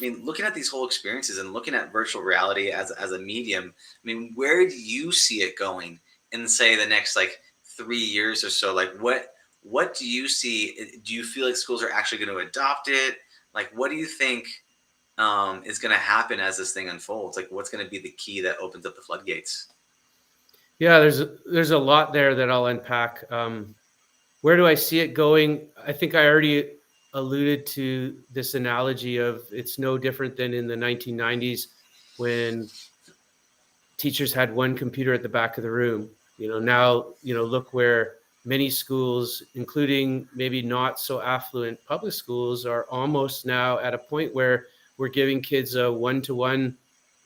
mean, looking at these whole experiences and looking at virtual reality as a medium, I mean, where do you see it going in, say, the next like 3 years or so? Like, what do you see? Do you feel like schools are actually going to adopt it? Like, what do you think is going to happen as this thing unfolds? Like, what's going to be the key that opens up the floodgates? Yeah, there's a lot there that I'll unpack. Where do I see it going? I think I already alluded to this analogy of it's no different than in the 1990s when teachers had one computer at the back of the room. Now, look where many schools, including maybe not so affluent public schools, are almost now at a point where we're giving kids a one-to-one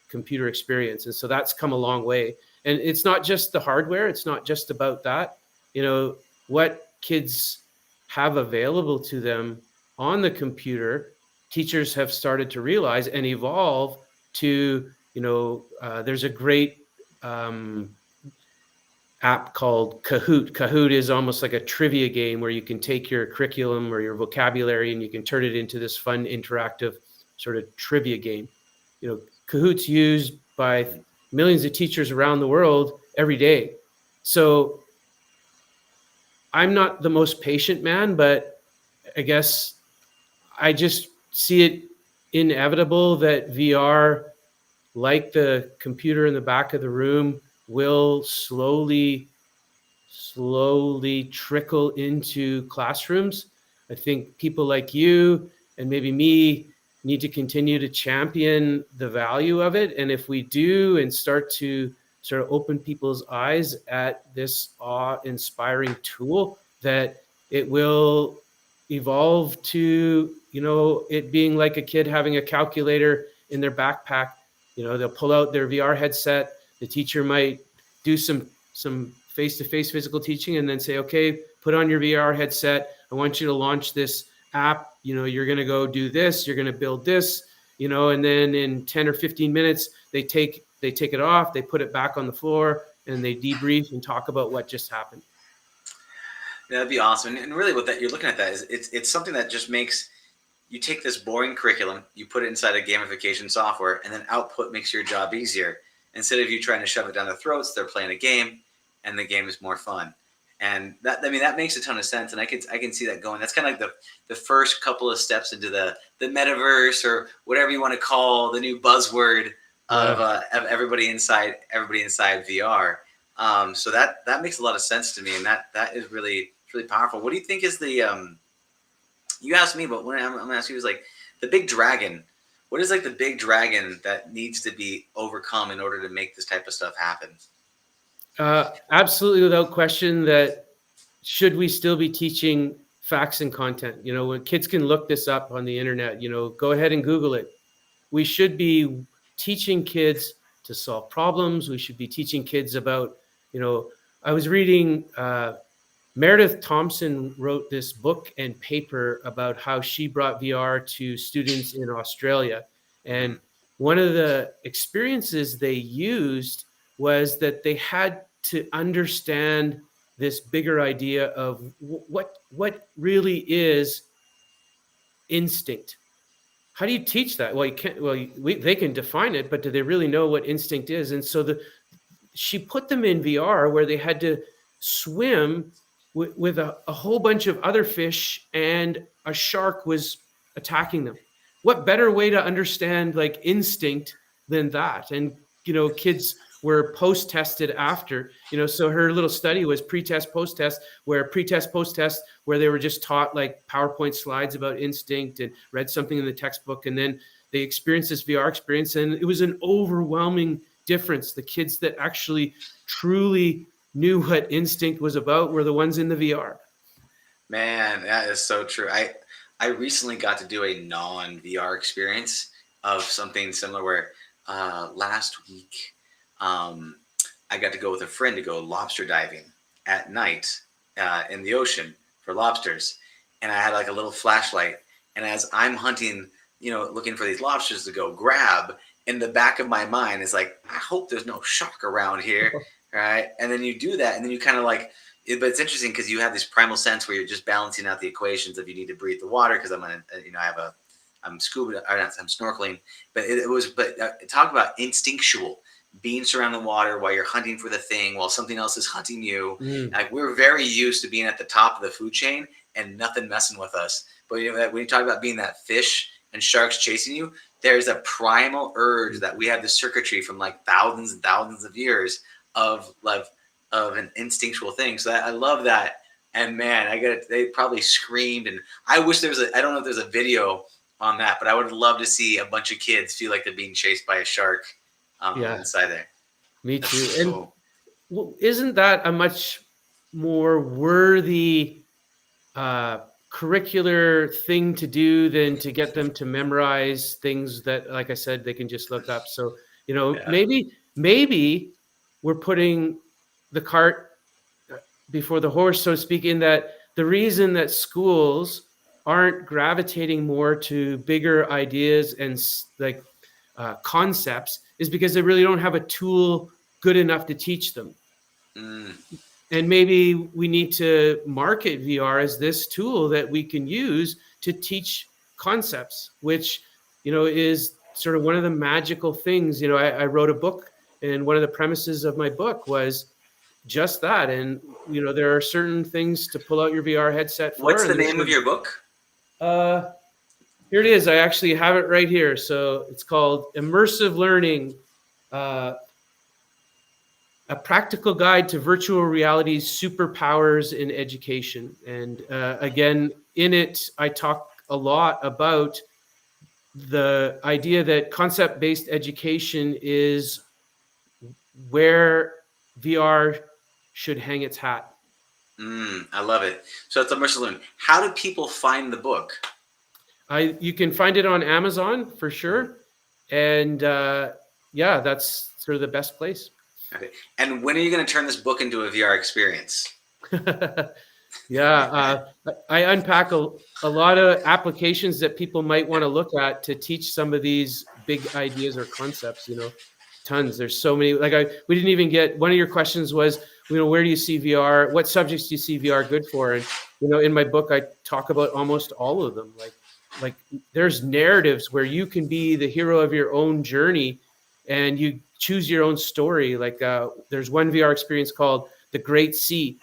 computer experience. And so that's come a long way. And it's not just the hardware, it's not just about that. What kids have available to them on the computer, teachers have started to realize and evolve to, there's a great app called Kahoot. Kahoot is almost like a trivia game where you can take your curriculum or your vocabulary and you can turn it into this fun, interactive sort of trivia game. Kahoot's used by millions of teachers around the world every day. So I'm not the most patient man, but I guess I just see it inevitable that VR, like the computer in the back of the room, will slowly trickle into classrooms. I think people like you and maybe me need to continue to champion the value of it. And if we do and start to sort of open people's eyes at this awe-inspiring tool, that it will evolve to, it being like a kid having a calculator in their backpack. They'll pull out their VR headset. The teacher might do some face-to-face physical teaching and then say, okay, put on your VR headset. I want you to launch this app. You're going to go do this. You're going to build this, and then in 10 or 15 minutes, they take it off, they put it back on the floor, and they debrief and talk about what just happened. Yeah, that'd be awesome. And really what that you're looking at that is it's something that just makes you take this boring curriculum, you put it inside a gamification software, and then output makes your job easier. Instead of you trying to shove it down their throats, they're playing a game, and the game is more fun. And that makes a ton of sense, and I can see that going. That's kind of like the first couple of steps into the metaverse, or whatever you want to call the new buzzword of everybody inside VR. So that makes a lot of sense to me, and that is really powerful. What do you think is the you asked me, but when I'm going to ask you is like the big dragon. What is like the big dragon that needs to be overcome in order to make this type of stuff happen? Absolutely, without question, that should we still be teaching facts and content? When kids can look this up on the internet, go ahead and Google it. We should be teaching kids to solve problems. We should be teaching kids about, I was reading, Meredith Thompson wrote this book and paper about how she brought VR to students in Australia. And one of the experiences they used was that they had to understand this bigger idea of what really is instinct. How do you teach that? Well, you can't. Well, they can define it, but do they really know what instinct is? And so she put them in VR where they had to swim with a whole bunch of other fish, and a shark was attacking them. What better way to understand like instinct than that? And kids were post-tested after. So her little study was pre-test, post-test, where they were just taught like PowerPoint slides about instinct and read something in the textbook, and then they experienced this VR experience, and it was an overwhelming difference. The kids that actually truly knew what instinct was about were the ones in the VR. Man, that is so true. I recently got to do a non-VR experience of something similar where last week I got to go with a friend to go lobster diving at night in the ocean for lobsters. And I had like a little flashlight. And as I'm hunting, looking for these lobsters to go grab, in the back of my mind is like, I hope there's no shark around here. Right. And then you do that, and then you kind of like, but it's interesting because you have this primal sense where you're just balancing out the equations of you need to breathe the water because I have scuba, or not, I'm snorkeling, but talk about instinctual, being surrounded in water while you're hunting for the thing, while something else is hunting you. Like we're very used to being at the top of the food chain and nothing messing with us. But you know, when you talk about being that fish and sharks chasing you, there's a primal urge that we have the circuitry from like thousands and thousands of years of an instinctual thing. So I love that. And man, they probably screamed, and I wish I don't know if there's a video on that, but I would love to see a bunch of kids feel like they're being chased by a shark inside there. Me too. And well, isn't that a much more worthy curricular thing to do than to get them to memorize things that, like I said, they can just look up? So, you know, maybe we're putting the cart before the horse, so to speak, in that the reason that schools aren't gravitating more to bigger ideas and like concepts is because they really don't have a tool good enough to teach them. And maybe we need to market VR as this tool that we can use to teach concepts, which, you know, is sort of one of the magical things. You know, I wrote a book, and one of the premises of my book was just that. And, you know, there are certain things to pull out your VR headset for. What's the name of your book? Here it is. I actually have it right here. So it's called Immersive Learning, a practical guide to virtual reality's superpowers in education. And again, in it, I talk a lot about the idea that concept-based education is where VR should hang its hat. I love it. So it's Immersive Learning. How do people find the book? You can find it on Amazon for sure. And yeah, that's sort of the best place. Okay. And when are you going to turn this book into a VR experience? I unpack a lot of applications that people might want to look at to teach some of these big ideas or concepts. You know, tons. There's so many. Like we didn't even get. One of your questions was, you know, where do you see VR? What subjects do you see VR good for? And you know, in my book, I talk about almost all of them. Like there's narratives where you can be the hero of your own journey, and you choose your own story. Like there's one VR experience called The Great Sea.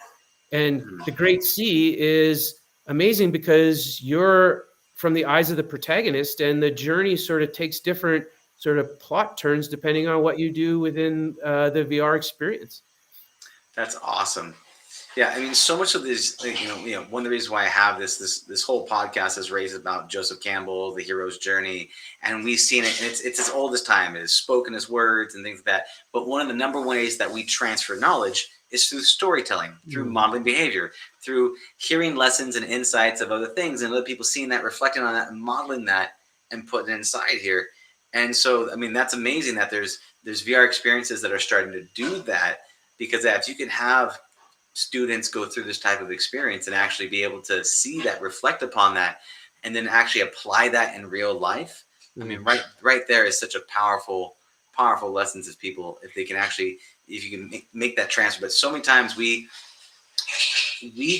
And The Great Sea is amazing because you're from the eyes of the protagonist, and the journey sort of takes different sort of plot turns depending on what you do within the VR experience. That's awesome. Yeah, I mean, so much of this, you know, one of the reasons why I have this whole podcast is raised about Joseph Campbell, the hero's journey, and we've seen it. And it's as old as time. It is spoken as words and things like that. But one of the number one ways that we transfer knowledge is through storytelling, through modeling behavior, through hearing lessons and insights of other things, and other people seeing that, reflecting on that, and modeling that, and putting it inside here. And so, I mean, that's amazing that there's VR experiences that are starting to do that, because if you can have students go through this type of experience and actually be able to see that, reflect upon that, and then actually apply that in real life. I mean, right there is such a powerful lessons as people, if they can actually, if you can make that transfer. But so many times we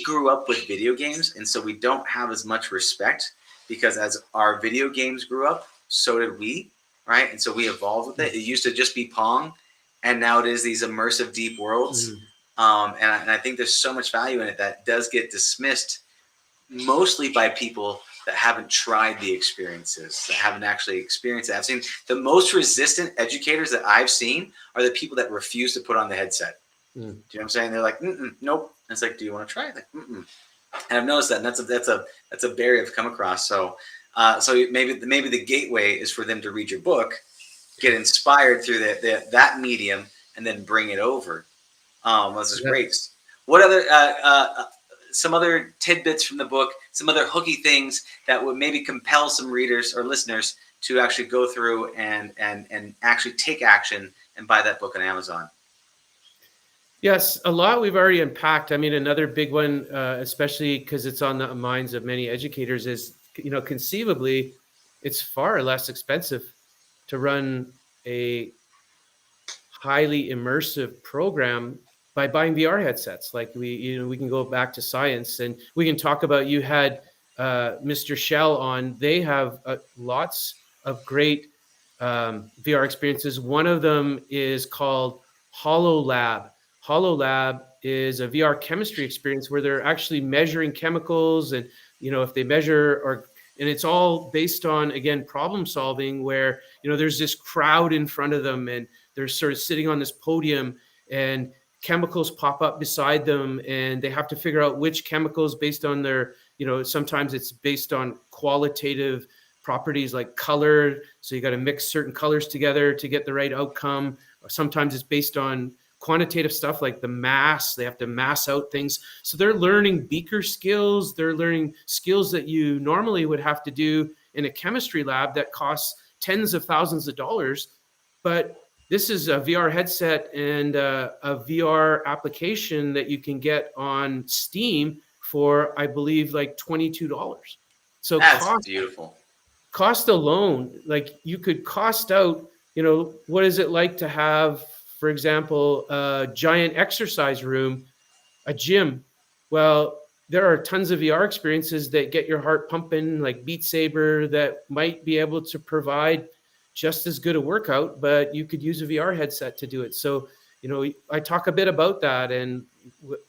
grew up with video games, and so we don't have as much respect, because as our video games grew up, so did we, right? And so we evolved with it. It used to just be Pong, and now it is these immersive deep worlds. And I think there's so much value in it that does get dismissed, mostly by people that haven't tried the experiences, that haven't actually experienced it. I've seen the most resistant educators that I've seen are the people that refuse to put on the headset. Do you know what I'm saying? They're like, nope. And it's like, do you want to try it? Like, And I've noticed that, and that's a barrier I've come across. So maybe the gateway is for them to read your book, get inspired through that medium, and then bring it over. This is great. What other some other tidbits from the book, some other hooky things that would maybe compel some readers or listeners to actually go through and actually take action and buy that book on Amazon? Yes, a lot we've already unpacked. I mean, another big one, especially because it's on the minds of many educators, is, you know, conceivably, it's far less expensive to run a highly immersive program by buying VR headsets. Like we can go back to science, and we can talk about, you had Mr. Shell on, they have lots of great VR experiences. One of them is called HoloLab. HoloLab is a VR chemistry experience where they're actually measuring chemicals, and if they measure, and it's all based on, again, problem solving, where there's this crowd in front of them and they're sort of sitting on this podium and chemicals pop up beside them, and they have to figure out which chemicals, based on their, sometimes it's based on qualitative properties like color. So you got to mix certain colors together to get the right outcome. Or sometimes it's based on quantitative stuff like the mass. They have to mass out things. So they're learning beaker skills. They're learning skills that you normally would have to do in a chemistry lab that costs tens of thousands of dollars. But this is a VR headset and a VR application that you can get on Steam for, I believe, like $22. So that's beautiful. Cost alone, like you could cost out, what is it like to have, for example, a giant exercise room, a gym? Well, there are tons of VR experiences that get your heart pumping, like Beat Saber, that might be able to provide just as good a workout, but you could use a VR headset to do it. So, I talk a bit about that, and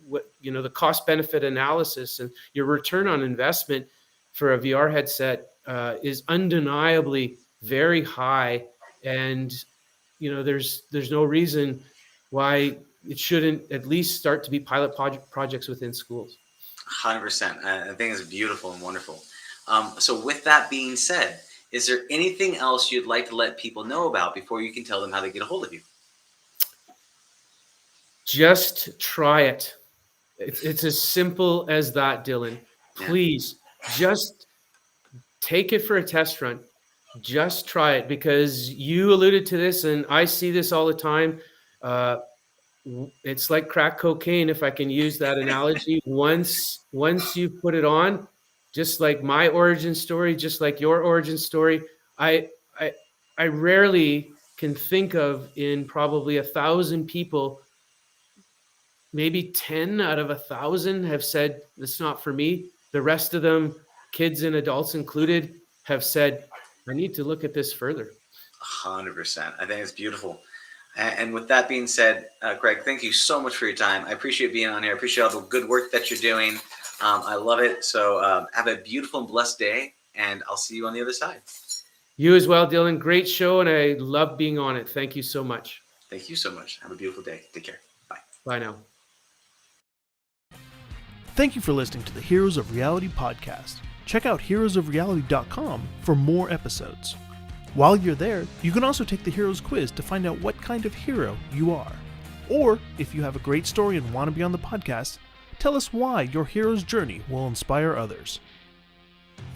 what the cost benefit analysis and your return on investment for a VR headset is undeniably very high. And, there's no reason why it shouldn't at least start to be pilot projects within schools. 100%. I think it's beautiful and wonderful. So with that being said, is there anything else you'd like to let people know about before you can tell them how to get a hold of you? Just try it. It's as simple as that, Dylan. Please, just take it for a test run. Just try it, because you alluded to this, and I see this all the time. It's like crack cocaine, if I can use that analogy. Once you put it on, just like my origin story, just like your origin story, I rarely can think of, in probably 1,000 people, maybe 10 out of 1,000 have said, it's not for me. The rest of them, kids and adults included, have said, I need to look at this further. 100%. I think it's beautiful. And with that being said, Greg, thank you so much for your time. I appreciate being on here. I appreciate all the good work that you're doing. I love it. So have a beautiful and blessed day, and I'll see you on the other side. You as well, Dylan. Great show, and I love being on it. Thank you so much. Thank you so much. Have a beautiful day. Take care. Bye. Bye now. Thank you for listening to the Heroes of Reality podcast. Check out heroesofreality.com for more episodes. While you're there, you can also take the Heroes quiz to find out what kind of hero you are. Or, if you have a great story and want to be on the podcast, tell us why your hero's journey will inspire others.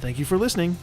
Thank you for listening.